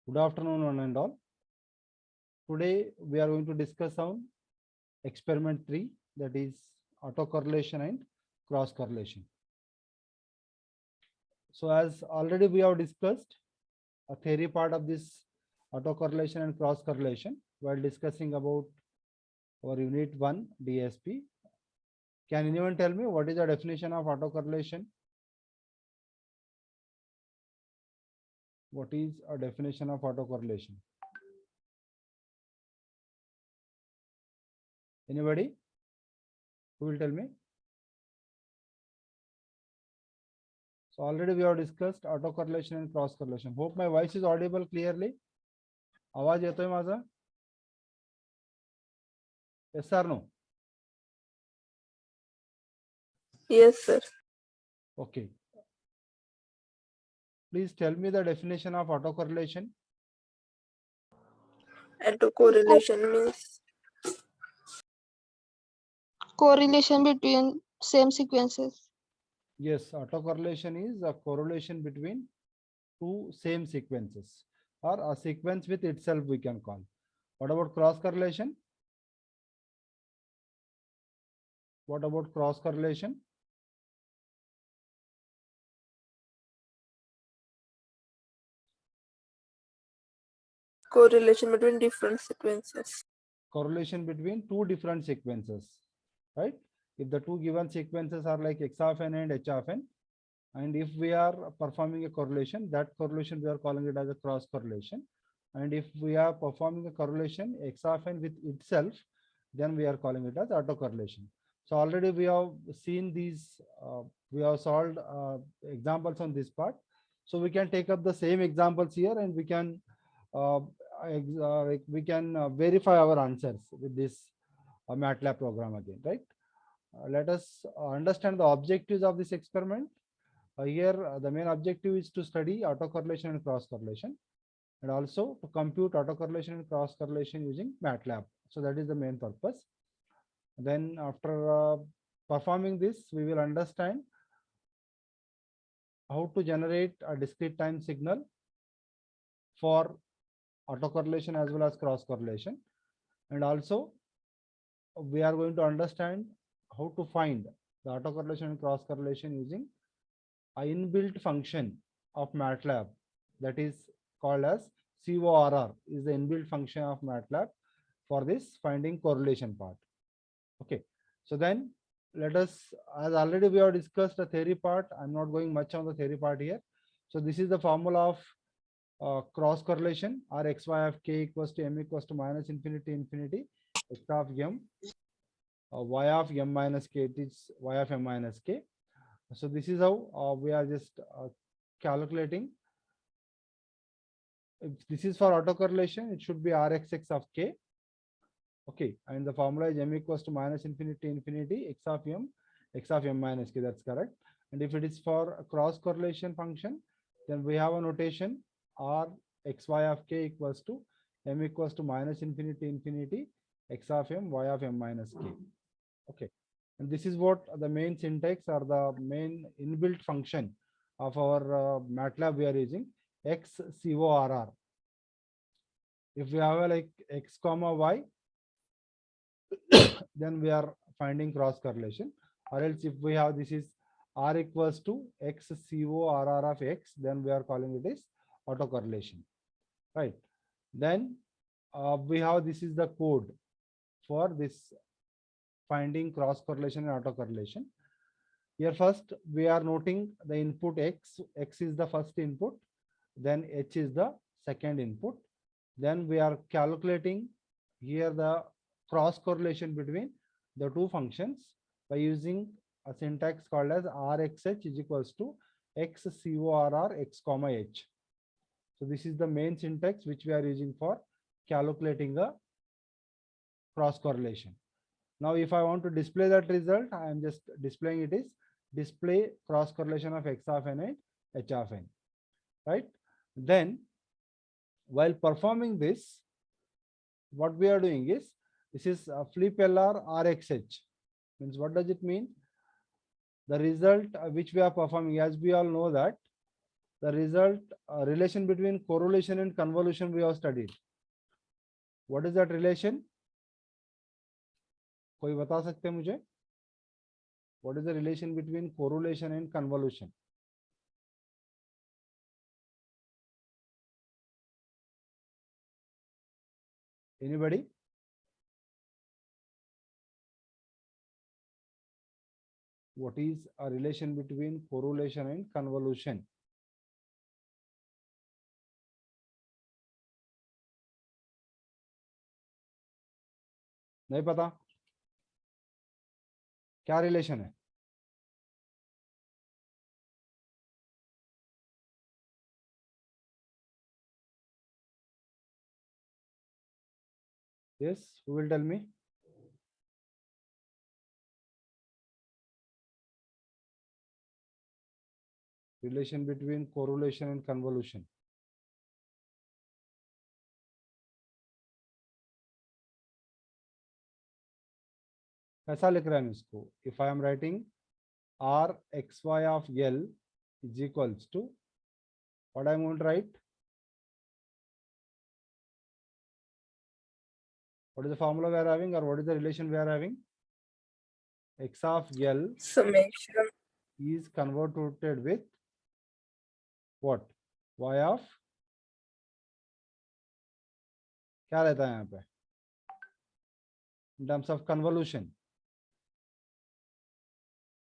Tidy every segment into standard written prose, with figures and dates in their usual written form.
Good afternoon, one and all. Today we are going to discuss on experiment 3, that is autocorrelation and cross correlation. So as already we have discussed a theory part of this autocorrelation and cross correlation while discussing about our unit 1 DSP. Can anyone tell me what is the definition of autocorrelation? What is a definition of autocorrelation? Anybody? Who will tell me? So already we have discussed autocorrelation and cross correlation. Hope my voice is audible clearly. आवाज येतोय माझा? Yes or no? Yes, sir. Okay. Please tell me the definition of autocorrelation. Autocorrelation means correlation between same sequences. Yes, autocorrelation is a correlation between two same sequences or a sequence with itself we can call. What about cross correlation? What about cross correlation? correlation between different sequences. Correlation between two different sequences, right? If the two given sequences are like x of n and h of n, and if we are performing a correlation, that correlation we are calling it as a cross correlation. And if we are performing a correlation x of n with itself, then we are calling it as autocorrelation. So already we have seen these, we have solved examples on this part. So we can take up the same examples here and we can verify our answers with this MATLAB program again, right? Let us understand the objectives of this experiment. Here the main objective is to study autocorrelation and cross correlation, and also to compute autocorrelation and cross correlation using MATLAB. So that is the main purpose. Then after performing this, we will understand how to generate a discrete time signal for autocorrelation as well as cross correlation. And also we are going to understand how to find the autocorrelation and cross correlation using an inbuilt function of MATLAB that is called as CORR, is the inbuilt function of MATLAB for this finding correlation part. Okay, so then let us, as already we have discussed the theory part, I'm not going much on the theory part here. So this is the formula of cross correlation, or xy of k equals to m equals to minus infinity infinity x of m y of m minus k, it is y of m minus k. So this is how we are just calculating. If this is for autocorrelation, it should be rxx of k. Okay, and the formula is m equals to minus infinity infinity x of m minus k, that's correct. And if it is for a cross correlation function, then we have a notation r xy of k equals to m equals to minus infinity infinity x of m y of m minus k. Okay, and this is what the main syntax or the main inbuilt function of our MATLAB we are using, XCORR. If we have a like x comma y, then we are finding cross correlation, or else if we have this is r equals to XCORR of x, then we are calling it as autocorrelation, right? Then we have, this is the code for this finding cross correlation and autocorrelation. Here first we are noting the input x is the first input, then h is the second input. Then we are calculating here the cross correlation between the two functions by using a syntax called as rxh is equals to XCORR x comma h. So this is the main syntax which we are using for calculating the cross correlation. Now, if I want to display that result, I am just displaying it is display cross correlation of x of n and h of n, right? Then while performing this, what we are doing is, this is flip LR RXH. Means what does it mean? The result which we are performing, as we all know that the result relation between correlation and convolution we have studied. What is that relation? कोई बता सकते हैं मुझे? What is the relation between correlation and convolution? Anybody? What is a relation between correlation and convolution? नहीं पता? क्या relation है? Yes, who will tell me? Relation between correlation and convolution. कैसा लिख रहे हैं इसको? If I am writing R xy of L is equals to what I am going to write? What is the formula we are having, or what is the relation we are having? X of L Summation. is convoluted with what? Y of क्या रहता है यहाँ पे? In terms of convolution,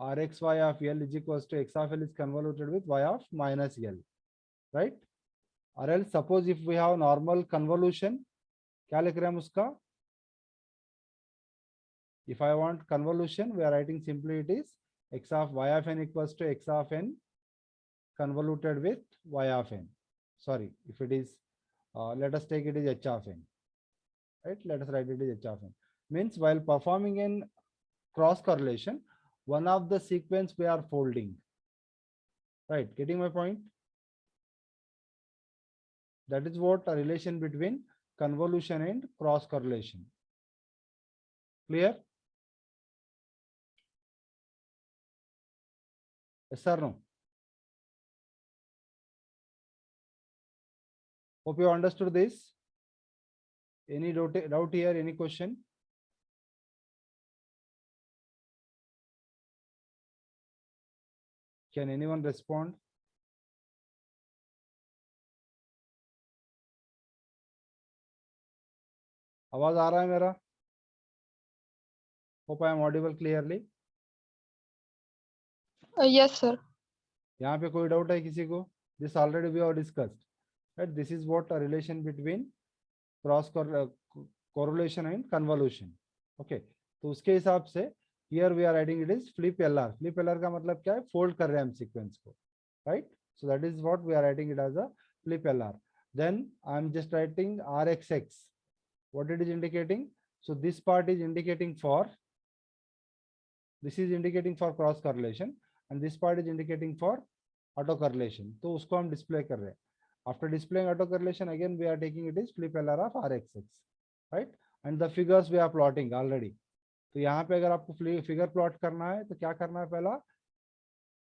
Rxy of L is equals to X of L is convoluted with Y of minus L, right? Or else suppose if we have normal convolution, क्या लिख रहे हैं हम उसका? If I want convolution, we are writing simply it is X of Y of n equals to X of n convoluted with Y of n. Sorry, if it is, let us take it is H of n, right? Let us write it is H of n. Means while performing in cross correlation, one of the sequence we are folding, right? Getting my point? That is what a relation between convolution and cross correlation. Clear? Yes or no? Hope you understood this. Any doubt here? Any question? Can anyone respond? आवाज आ रहा है मेरा? Hope I am audible clearly. Yes, sir. यहाँ पे कोई doubt है किसी को? This already we have discussed. Right? This is what a relation between cross correlation and convolution. Okay. तो उसके हिसाब से here we are writing it is flip LR. Flip LR का मतलब क्या है? Fold कर रहे हैं हम sequence को. Right? So that is what we are writing it as a flip LR. Then I am just writing RXX. What it is indicating? So this part is indicating for, this is indicating for cross correlation and this part is indicating for auto correlation. तो उसको हम display कर रहे हैं. After displaying auto correlation, again we are taking it is flip LR of RXX, right? And the figures we are plotting already. तो यहाँ पे अगर आपको figure plot करना है तो क्या करना है पहला?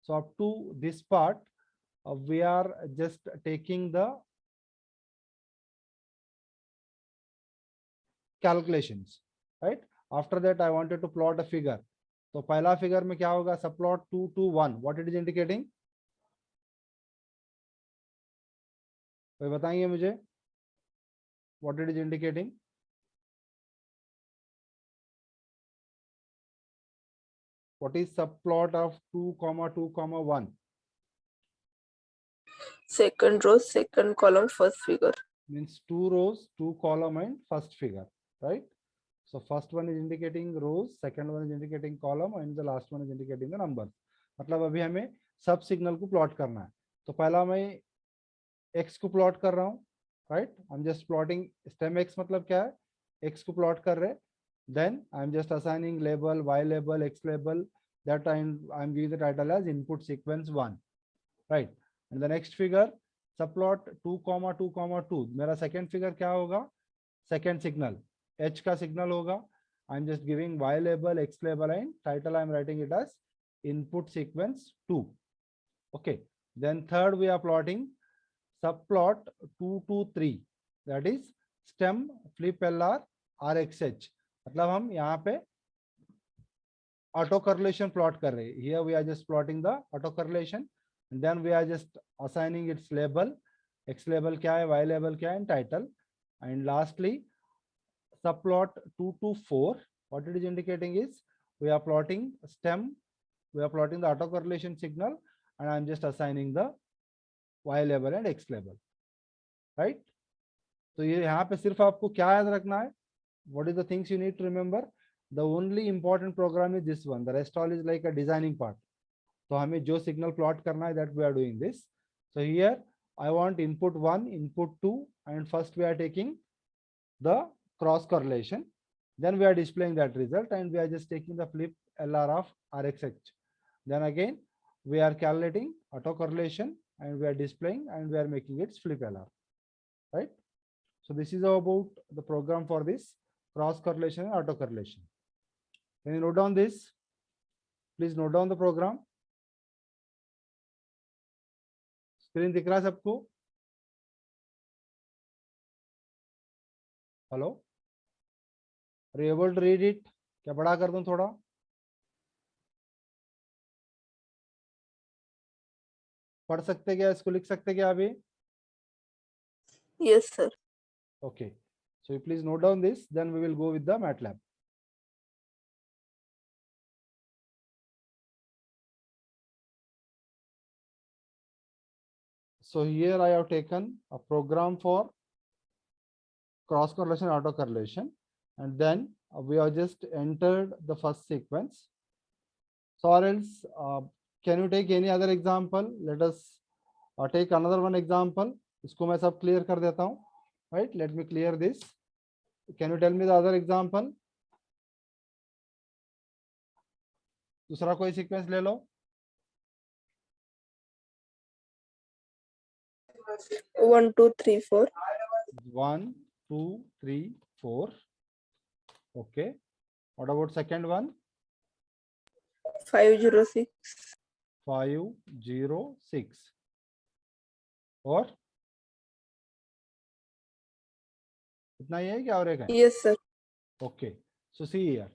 So up to this part, we are just taking the calculations, right? After that, I wanted to plot a figure. तो पहला figure में क्या होगा? Subplot 2 to 1. What it is indicating? कोई बताएंगे मुझे? What it is indicating? What is subplot of 2, 2, 1? Second row, second column, first figure. Means 2 rows, 2 column and first figure, right? So first one is indicating rows, second one is indicating column and the last one is indicating the numbers. मतलब अभी हमें सब signal को plot करना है. तो पहला मैं x को प्लॉट कर रहा हूँ, right? I'm just plotting stem x मतलब क्या है? x को प्लॉट कर रहे. Then I'm just assigning label, y label, x label. That I'm giving the title as input sequence 1, right? And the next figure, subplot 2, 2, 2. मेरा second figure क्या होगा? Second signal, h का signal होगा. I'm just giving y label, x label and title I'm writing it as input sequence 2. Okay. Then third we are plotting subplot 2 to 3, that is stem flip LR RXH. मतलब हम यहाँ पे auto correlation plot कर रहे हैं. Here we are just plotting the auto correlation and then we are just assigning its label. X label क्या है, Y label क्या है, and title. And lastly subplot 2 to 4, what it is indicating is we are plotting stem, we are plotting the autocorrelation signal, and I am just assigning the Y label and X label, right? तो ये यहाँ पे सिर्फ आपको क्या याद रखना है, what is the things you need to remember? The only important program is this one, the rest all is like a designing part. तो हमें जो signal plot करना है, that we are doing this. So here I want input 1, input 2, and first we are taking the cross correlation, then we are displaying that result, and we are just taking the flip LR of RXH. Then again we are calculating auto correlation and we are displaying and we are making its flip LR, right? So this is about the program for this cross correlation and auto correlation. Can you note down this? Please note down the program. Screen दिख रहा है सबको? Hello? Are you able to read it? क्या बड़ा कर दूं थोड़ा? पढ़ सकते क्या, इसको लिख सकते क्या अभी? Yes, sir. Okay. So you please note down this, then we will go with the MATLAB. So here I have taken a program for cross correlation, auto correlation, and then we have just entered the first sequence. So or else, can you take any other example? Let us take another one example. इसको मैं सब clear कर देता हूँ. Right? Let me clear this. Can you tell me the other example? दूसरा कोई sequence ले लो. 1, 2, 3, 4. 1, 2, 3, 4. Okay. What about second one? 5, 0, 6. 5, 0, 6. और इतना ही है क्या और एक है? Yes, sir. Okay. So see here.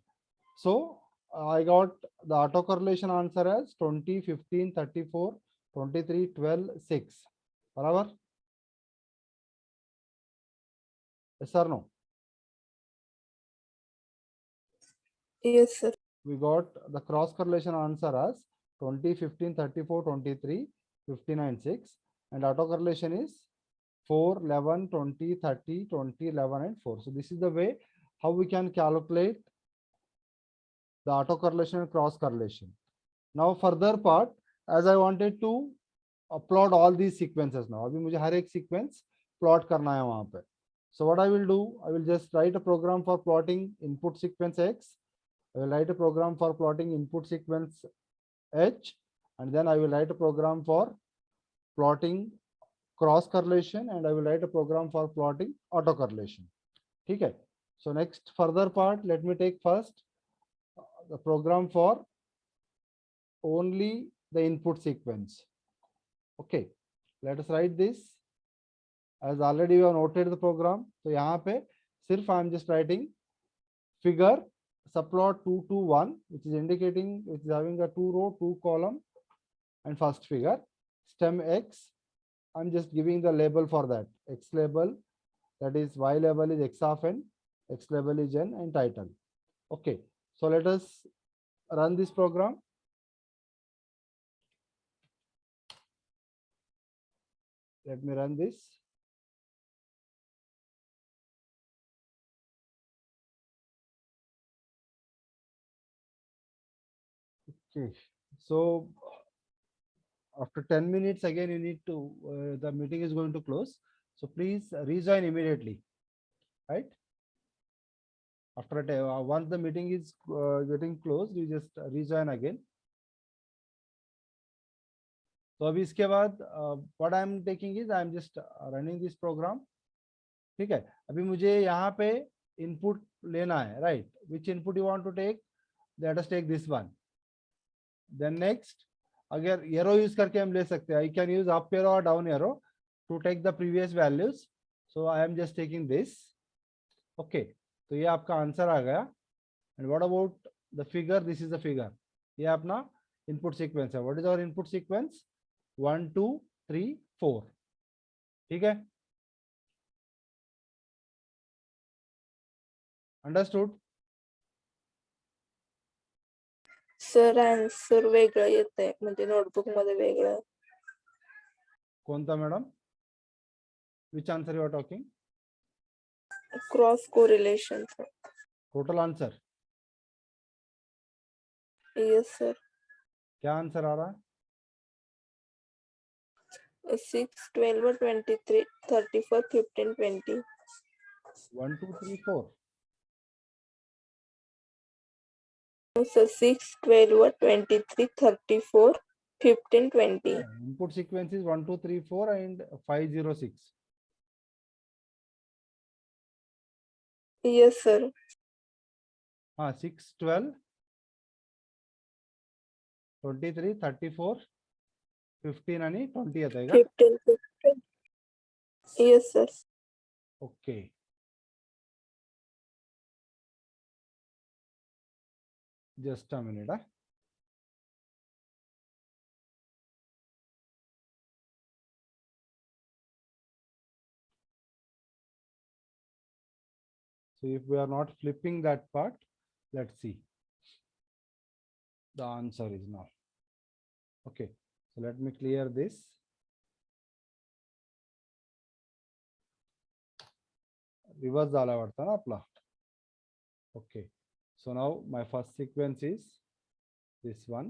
So I got the autocorrelation answer as 20, 15, 34, 23, 12, 6. बराबर? Yes or no? Yes, sir. We got the cross correlation answer as 20, 15, 34, 23, 15 and 6, and autocorrelation is 4, 11, 20, 30, 20, 11 and 4. So this is the way how we can calculate the autocorrelation and cross correlation. Now further part, as I wanted to plot all these sequences now. अभी मुझे हर एक sequence plot करना है वहाँ पे. So what I will do, I will just write a program for plotting input sequence X. I will write a program for plotting input sequence H, and then I will write a program for plotting cross correlation, and I will write a program for plotting auto correlation. ठीक है? So next further part, let me take first the program for only the input sequence. Okay, let us write this. As already we have noted the program, so यहाँ पे सिर्फ I am just writing figure subplot 2 to 1, which is indicating, which is having a 2 row, 2 column, and first figure stem X. I'm just giving the label for that. X label, that is Y label is X of n, X label is n, and title. Okay, so let us run this program. Let me run this. Okay, so after 10 minutes again you need to the meeting is going to close, so please rejoin immediately, right? After once the meeting is getting closed, you just rejoin again. तो अभी इसके बाद what I am taking is I am just running this program. ठीक है, अभी मुझे यहाँ पे input लेना है, right? Which input you want to take? Let us take this one. Then next अगर एरो यूज करके हम ले सकते हैं, I can use up arrow और down arrow to take the previous values, so I am just taking this. Okay, तो ये आपका आंसर आ गया। And what about the figure, this is the figure, ये अपना इनपुट सीक्वेंस है। What is our input sequence? 1 2 3 4, ठीक है, अंडरस्टूड? सर आन्सर वेगळं येत आहे, म्हणजे नोटबुक मध्ये वेगळं. कोणता madam? Which answer you are talking? Cross correlation. Total answer? Yes sir. क्या आंसर आ रहा है? 6 12 23 34 15 20. 1 2 3 4? Sir 6 12 23 34 15 20. Input sequence is 1 2 3 4 and 5 0 6. Yes sir. हाँ, 6 12 23 34 15 आणि 20 येत आहे का? 15 15. Yes sir. Okay, just a minute. So if we are not flipping that part, let's see. The answer is now. Okay, so let me clear this. Reverse झाला वाटतं ना आपला. Okay, so now my first sequence is this one,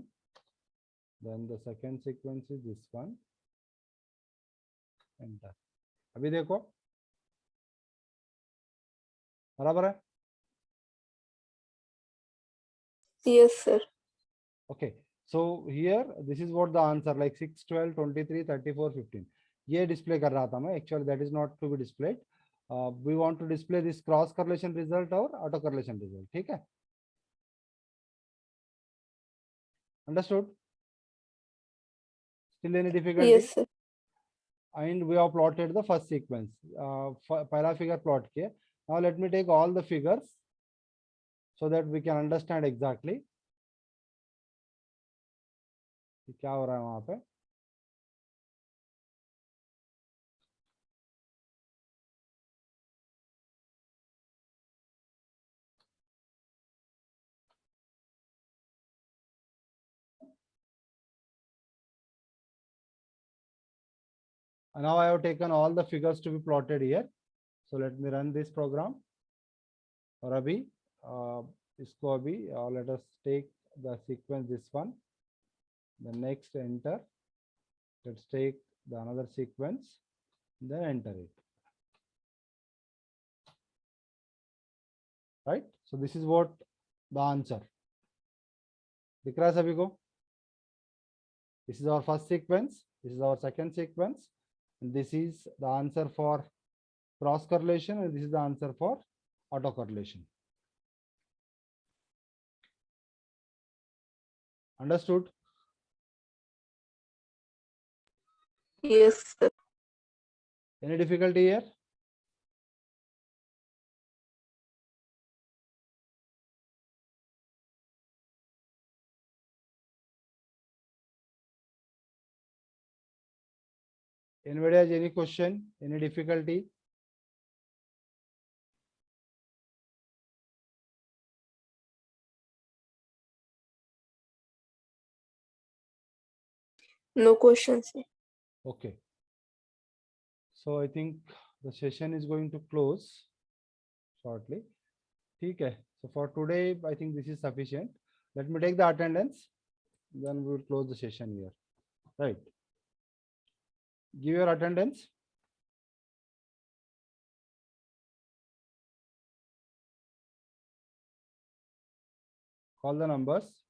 then the second sequence is this one. Enter. अभी देखो बराबर है? Yes sir. Okay, so here this is what the answer, like 6 12 23 34 15 ये display कर रहा था मैं. Actually that is not to be displayed. We want to display this cross correlation result और auto correlation result. ठीक है, understood? Still any difficulty? Yes sir. And we have plotted the first sequence. पहला figure plot किया. Now let me take all the figures so that we can understand exactly कि क्या हो रहा है वहां पे. And now I have taken all the figures to be plotted here. So let me run this program. और अभी इसको अभी let us take the sequence this one. The next enter. Let's take the another sequence. Then enter it. Right. So this is what the answer. दिख रहा है सभी को? This is our first sequence. This is our second sequence. And this is the answer for cross correlation, and this is the answer for auto correlation. Understood? Yes sir. Any difficulty here? Anybody has any question? Any difficulty? No question sir. Okay. So I think the session is going to close shortly. ठीक है. So for today, I think this is sufficient. Let me take the attendance. Then we will close the session here. Right. Give your attendance. Call the numbers.